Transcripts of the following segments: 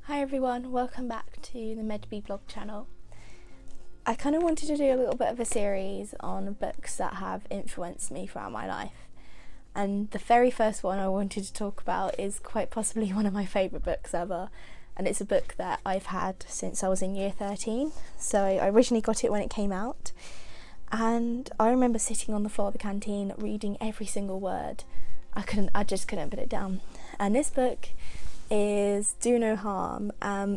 Hi everyone, welcome back to the MedBee blog channel. I kind of wanted to do a little bit of a series on books that have influenced me throughout my life, and the very first one I wanted to talk about is quite possibly one of my favourite books ever, and it's a book that I've had since I was in year 13. So I originally got it when it came out, and I remember sitting on the floor of the canteen reading every single word. I just couldn't put it down. And this book is Do No Harm.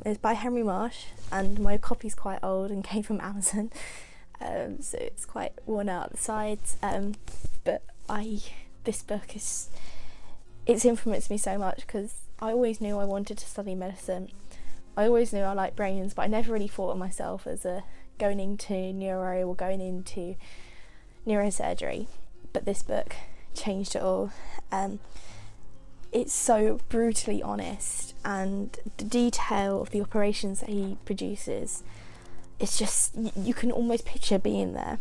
It's by Henry Marsh, and my copy's quite old and came from Amazon, so it's quite worn out at the sides, but this book it's influenced me so much because I always knew I wanted to study medicine. I always knew I liked brains, but I never really thought of myself as going into neuro or going into neurosurgery. But this book changed it all. It's so brutally honest, and the detail of the operations that he produces, it's just, you can almost picture being there.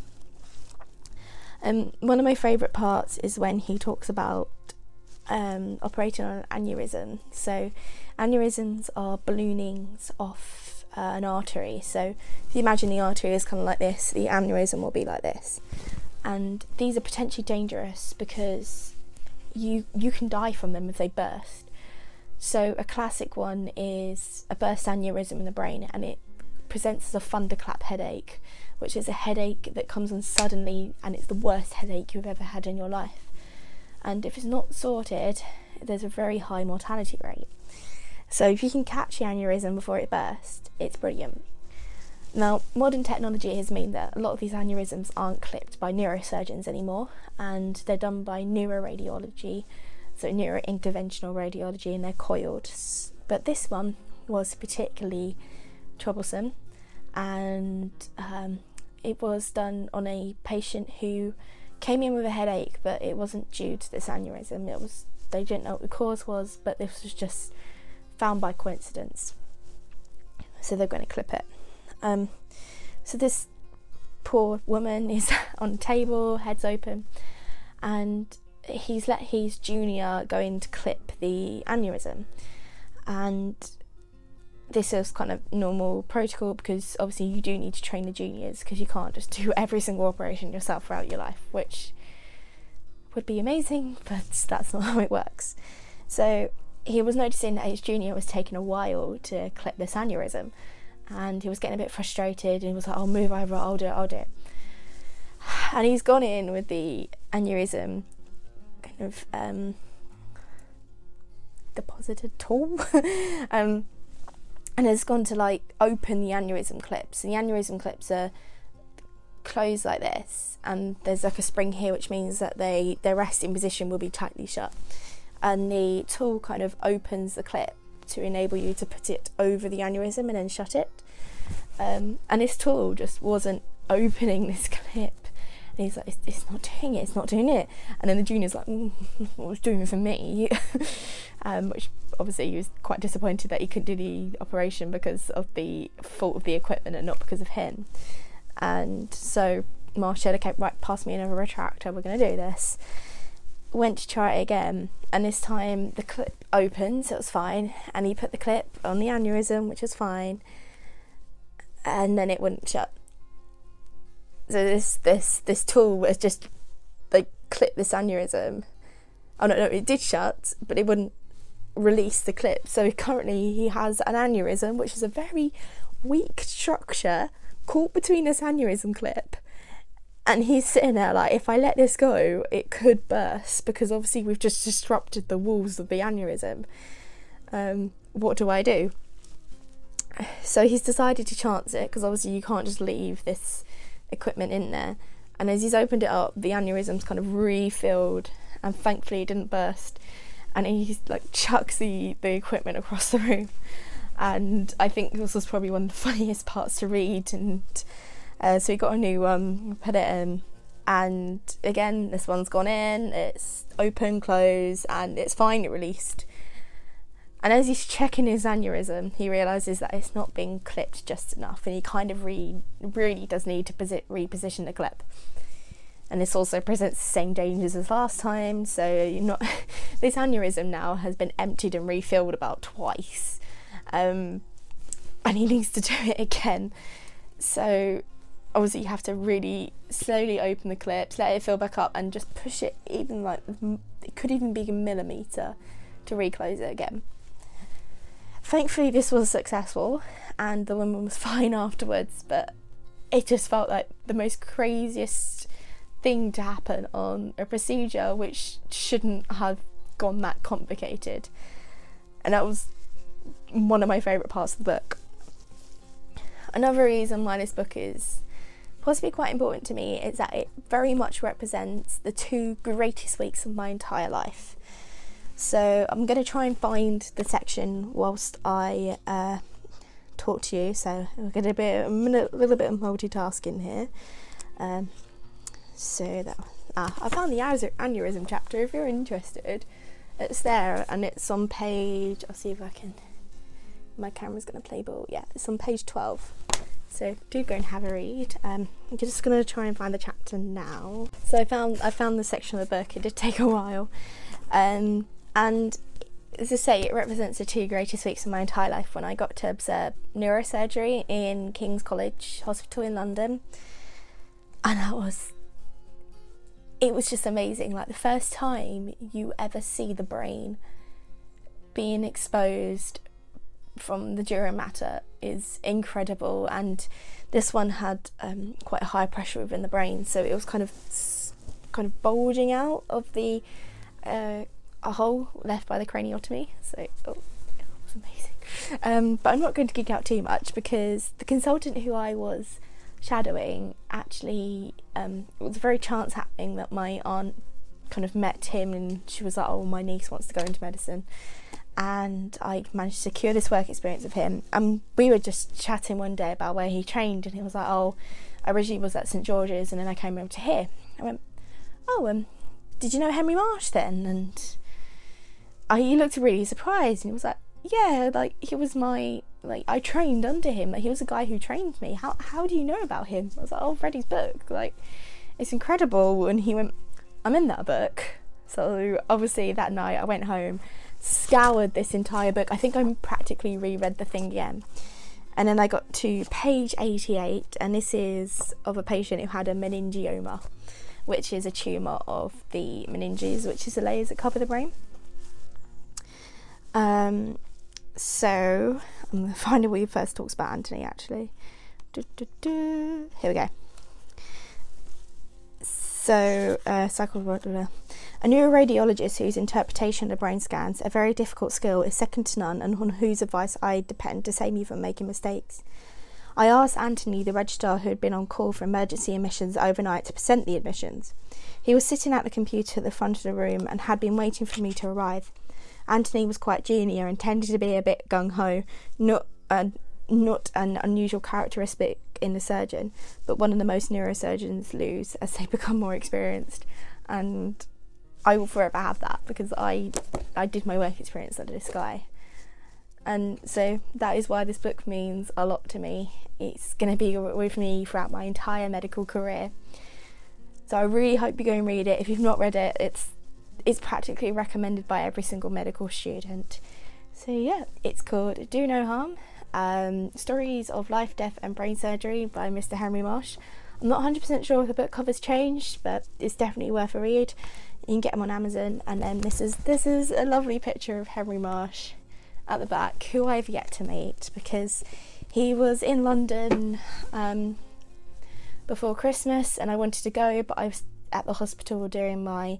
One of my favourite parts is when he talks about operating on an aneurysm. So aneurysms are balloonings off an artery. So if you imagine the artery is kind of like this, the aneurysm will be like this. And these are potentially dangerous because you can die from them if they burst. So a classic one is a burst aneurysm in the brain, and it presents as a thunderclap headache, which is a headache that comes on suddenly, and it's the worst headache you've ever had in your life. And if it's not sorted, there's a very high mortality rate. So if you can catch the aneurysm before it bursts, it's brilliant. Now, modern technology has meant that a lot of these aneurysms aren't clipped by neurosurgeons anymore, and they're done by neuroradiology, so neurointerventional radiology, and they're coiled. But this one was particularly troublesome, and it was done on a patient who came in with a headache, but it wasn't due to this aneurysm. They didn't know what the cause was, but this was just found by coincidence. So they're going to clip it. So this poor woman is on a table, head's open, and he's let his junior go in to clip the aneurysm, and this is kind of normal protocol because obviously you do need to train the juniors because you can't just do every single operation yourself throughout your life, which would be amazing, but that's not how it works. So he was noticing that his junior was taking a while to clip this aneurysm, and he was getting a bit frustrated, and he was like, "I'll move over, I'll do it. And he's gone in with the aneurysm kind of deposited tool and has gone to like open the aneurysm clips, and the aneurysm clips are closed like this, and there's like a spring here which means that their resting position will be tightly shut, and the tool kind of opens the clip to enable you to put it over the aneurysm and then shut it, and this tool just wasn't opening this clip, and he's like, it's not doing it, and then the junior's like, what was doing it for me? Which obviously he was quite disappointed that he couldn't do the operation because of the fault of the equipment and not because of him. And so Marsh said, okay, right, pass me another retractor, we're going to do this. Went to try it again, and this time the clip opened, so it was fine, and he put the clip on the aneurysm, which was fine, and then it wouldn't shut. So this tool was just like clip this aneurysm. Oh no, it did shut, but it wouldn't release the clip. So currently he has an aneurysm, which is a very weak structure, caught between this aneurysm clip. And he's sitting there like, if I let this go, it could burst, because obviously we've just disrupted the walls of the aneurysm. What do I do? So he's decided to chance it, because obviously you can't just leave this equipment in there. And as he's opened it up, the aneurysm's kind of refilled, and thankfully it didn't burst. And he like chucks the equipment across the room. And I think this was probably one of the funniest parts to read. And so we got a new one, put it in, and again this one's gone in, it's open, close, and it's fine, it released. And as he's checking his aneurysm, he realises that it's not being clipped just enough, and he kind of really does need to reposition the clip. And this also presents the same dangers as last time, so this aneurysm now has been emptied and refilled about twice. and he needs to do it again. So obviously you have to really slowly open the clips, let it fill back up, and just push it even like, it could even be a millimetre to reclose it again. Thankfully this was successful and the woman was fine afterwards, but it just felt like the most craziest thing to happen on a procedure which shouldn't have gone that complicated. And that was one of my favourite parts of the book. Another reason why this book is possibly quite important to me is that it very much represents the 2 greatest weeks of my entire life. So I'm going to try and find the section whilst I talk to you, so we're going to be a little bit of multitasking here. So that I found the aneurysm chapter. If you're interested, it's there, and it's on page, I'll see if I can, my camera's going to play ball, yeah, it's on page 12. So do go and have a read. I'm just going to try and find the chapter now. So I found the section of the book. It did take a while, and as I say, it represents the 2 greatest weeks of my entire life, when I got to observe neurosurgery in King's College Hospital in London. And it was just amazing. Like, the first time you ever see the brain being exposed from the dura mater is incredible, and this one had quite a high pressure within the brain, so it was kind of bulging out of the a hole left by the craniotomy. So it was amazing. But I'm not going to geek out too much, because the consultant who I was shadowing actually, it was a very chance happening that my aunt kind of met him, and she was like, oh, my niece wants to go into medicine, and I managed to secure this work experience of him. And we were just chatting one day about where he trained, and he was like, oh, I originally was at St George's and then I came over to here. I went, oh, did you know Henry Marsh then? And he looked really surprised, and he was like, yeah, like, he was I trained under him, like, he was the guy who trained me. How do you know about him? I was like, oh, I've read his book, like, it's incredible. And he went, I'm in that book. So obviously that night I went home, scoured this entire book. I think I practically reread the thing again, and then I got to page 88, and this is of a patient who had a meningioma, which is a tumour of the meninges, which is the layers that cover the brain. So I'm going to find a where he first talks about Anthony, actually. Here we go. So, a neuroradiologist whose interpretation of the brain scans, a very difficult skill, is second to none, and on whose advice I depend to save me from making mistakes. I asked Anthony, the registrar who had been on call for emergency admissions overnight, to present the admissions. He was sitting at the computer at the front of the room and had been waiting for me to arrive. Anthony was quite junior and tended to be a bit gung-ho, not an unusual characteristic in the surgeon, but one of the most neurosurgeons lose as they become more experienced. And I will forever have that, because I did my work experience under this guy. And so that is why this book means a lot to me. It's going to be with me throughout my entire medical career. So I really hope you go and read it. If you've not read it, it's practically recommended by every single medical student. So yeah, it's called Do No Harm, Stories of Life, Death and Brain Surgery by Mr. Henry Marsh. I'm not 100% sure if the book cover's changed, but it's definitely worth a read. You can get them on Amazon. And then this is a lovely picture of Henry Marsh at the back, who I've yet to meet, because he was in London before Christmas and I wanted to go, but I was at the hospital doing my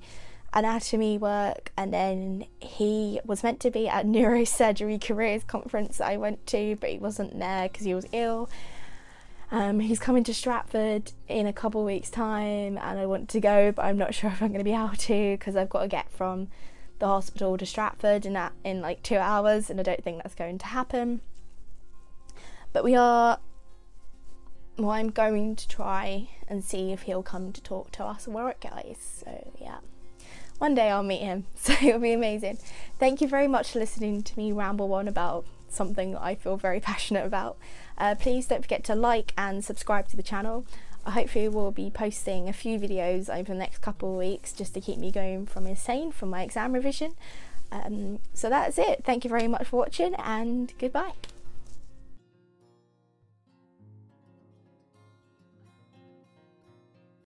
anatomy work, and then he was meant to be at Neurosurgery Careers Conference that I went to, but he wasn't there because he was ill. He's coming to Stratford in a couple of weeks' time and I want to go, but I'm not sure if I'm going to be able to, because I've got to get from the hospital to Stratford in like 2 hours, and I don't think that's going to happen. But I'm going to try and see if he'll come to talk to us Warwick guys. So yeah, one day I'll meet him, so it'll be amazing. Thank you very much for listening to me ramble on about something that I feel very passionate about. Please don't forget to like and subscribe to the channel. I hopefully will be posting a few videos over the next couple of weeks just to keep me going from insane from my exam revision. So that's it. Thank you very much for watching, and goodbye.